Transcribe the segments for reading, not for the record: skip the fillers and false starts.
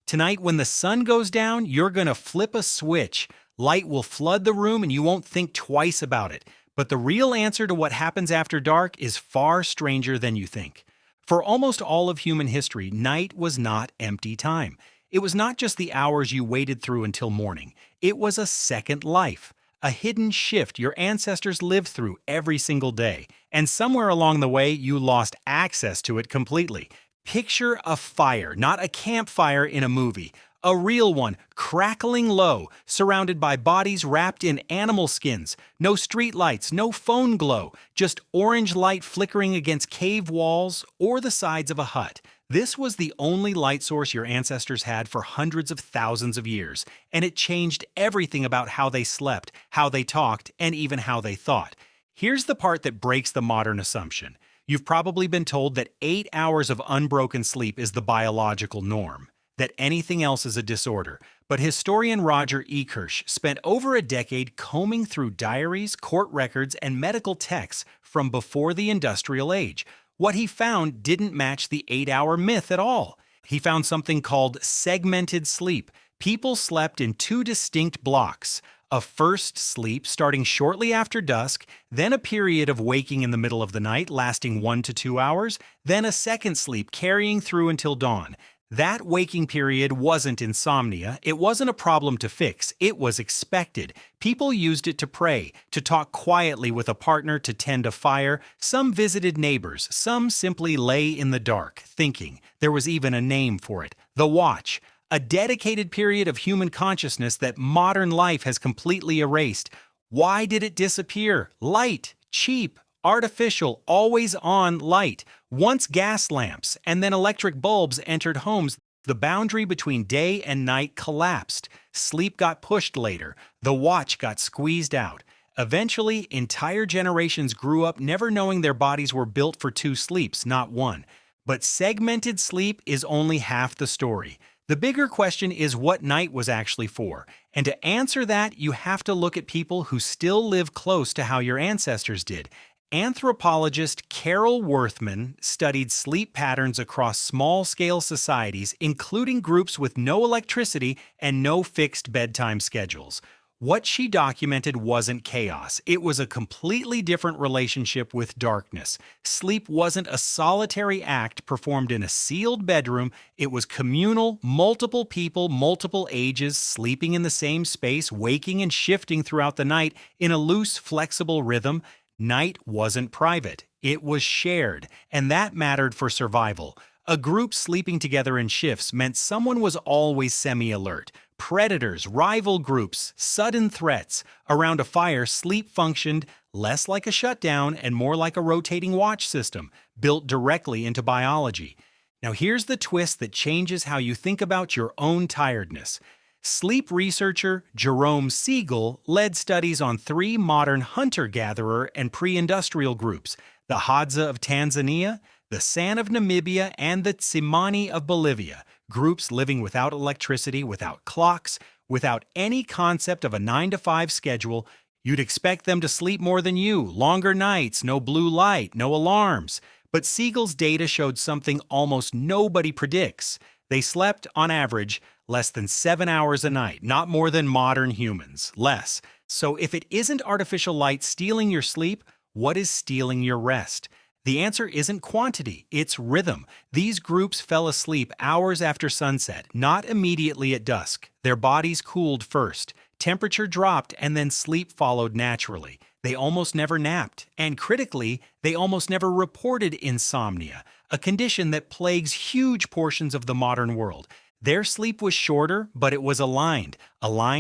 Tonight, when the sun goes down, you're going to flip a switch. Light will flood the room and you won't think twice about it. But the real answer to what happens after dark is far stranger than you think. For almost all of human history, night was not empty time. It was not just the hours you waited through until morning. It was a second life, a hidden shift your ancestors lived through every single day. And somewhere along the way, you lost access to it completely. Picture a fire, not a campfire in a movie. A real one, crackling low, surrounded by bodies wrapped in animal skins. No street lights, no phone glow, just orange light flickering against cave walls or the sides of a hut. This was the only light source your ancestors had for hundreds of thousands of years, and it changed everything about how they slept, how they talked, and even how they thought. Here's the part that breaks the modern assumption. You've probably been told that 8 hours of unbroken sleep is the biological norm, that anything else is a disorder. But historian Roger Kirsch spent over a decade combing through diaries, court records, and medical texts from before the industrial age. What he found didn't match the 8-hour myth at all. He found something called segmented sleep. People slept in two distinct blocks. A first sleep starting shortly after dusk, then a period of waking in the middle of the night lasting 1 to 2 hours, then a second sleep carrying through until dawn. That waking period wasn't insomnia, it wasn't a problem to fix, it was expected. People used it to pray, to talk quietly with a partner, to tend a fire. Some visited neighbors, some simply lay in the dark, thinking. There was even a name for it, the watch. A dedicated period of human consciousness that modern life has completely erased. Why did it disappear? Light, cheap, artificial, always-on light. Once gas lamps and then electric bulbs entered homes, the boundary between day and night collapsed. Sleep got pushed later. The watch got squeezed out. Eventually, entire generations grew up never knowing their bodies were built for 2 sleeps, not 1. But segmented sleep is only half the story. The bigger question is what night was actually for. And to answer that, you have to look at people who still live close to how your ancestors did. Anthropologist Carol Worthman studied sleep patterns across small-scale societies, including groups with no electricity and no fixed bedtime schedules. What she documented wasn't chaos. It was a completely different relationship with darkness. Sleep wasn't a solitary act performed in a sealed bedroom. It was communal, multiple people, multiple ages, sleeping in the same space, waking and shifting throughout the night in a loose, flexible rhythm. Night wasn't private. It was shared, and that mattered for survival. A group sleeping together in shifts meant someone was always semi-alert. Predators, rival groups, sudden threats. Around a fire, sleep functioned less like a shutdown and more like a rotating watch system, built directly into biology. Now here's the twist that changes how you think about your own tiredness. Sleep researcher Jerome Siegel led studies on 3 modern hunter-gatherer and pre-industrial groups, the Hadza of Tanzania, the San of Namibia, and the Tsimane of Bolivia, groups living without electricity, without clocks, without any concept of a 9-to-5 schedule. You'd expect them to sleep more than you, longer nights, no blue light, no alarms. But Siegel's data showed something almost nobody predicts. They slept, on average, less than 7 hours a night, not more than modern humans, less. So if it isn't artificial light stealing your sleep, what is stealing your rest? The answer isn't quantity, it's rhythm. These groups fell asleep hours after sunset, not immediately at dusk. Their bodies cooled first. Temperature dropped and then sleep followed naturally. They almost never napped, and critically, they almost never reported insomnia, a condition that plagues huge portions of the modern world. Their sleep was shorter, but it was aligned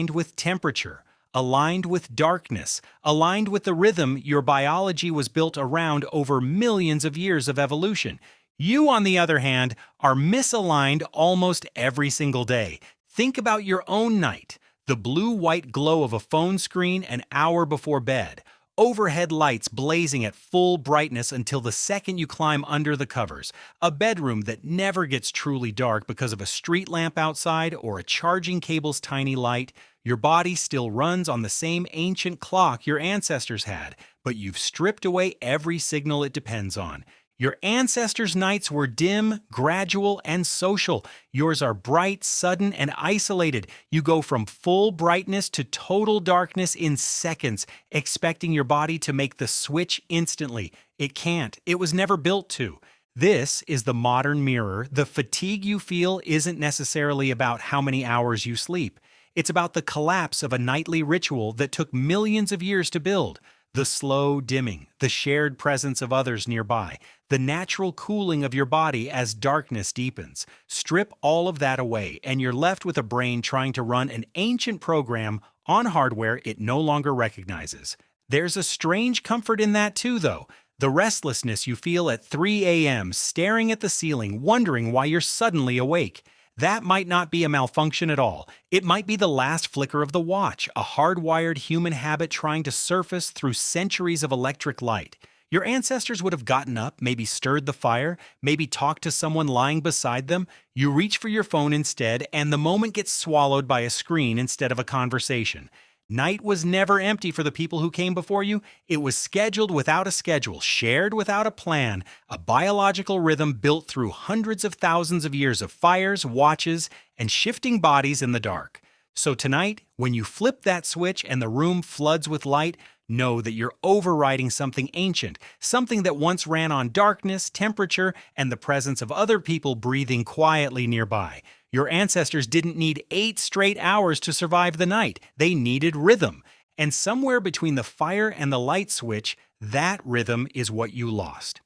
with temperature, aligned with darkness, aligned with the rhythm your biology was built around over millions of years of evolution. You, on the other hand, are misaligned almost every single day. Think about your own night. The blue-white glow of a phone screen an hour before bed. Overhead lights blazing at full brightness until the second you climb under the covers. A bedroom that never gets truly dark because of a street lamp outside or a charging cable's tiny light. Your body still runs on the same ancient clock your ancestors had, but you've stripped away every signal it depends on. Your ancestors' nights were dim, gradual, and social. Yours are bright, sudden, and isolated. You go from full brightness to total darkness in seconds, expecting your body to make the switch instantly. It can't. It was never built to. This is the modern mirror. The fatigue you feel isn't necessarily about how many hours you sleep. It's about the collapse of a nightly ritual that took millions of years to build. The slow dimming, the shared presence of others nearby, the natural cooling of your body as darkness deepens. Strip all of that away, and you're left with a brain trying to run an ancient program on hardware it no longer recognizes. There's a strange comfort in that too, though. The restlessness you feel at 3 a.m., staring at the ceiling, wondering why you're suddenly awake. That might not be a malfunction at all. It might be the last flicker of the watch, a hardwired human habit trying to surface through centuries of electric light. Your ancestors would have gotten up, maybe stirred the fire, maybe talked to someone lying beside them. You reach for your phone instead, and the moment gets swallowed by a screen instead of a conversation. Night was never empty for the people who came before you. It was scheduled without a schedule, shared without a plan, a biological rhythm built through hundreds of thousands of years of fires, watches, and shifting bodies in the dark. So tonight, when you flip that switch and the room floods with light, know that you're overriding something ancient, something that once ran on darkness, temperature, and the presence of other people breathing quietly nearby. Your ancestors didn't need 8 straight hours to survive the night. They needed rhythm. And somewhere between the fire and the light switch, that rhythm is what you lost.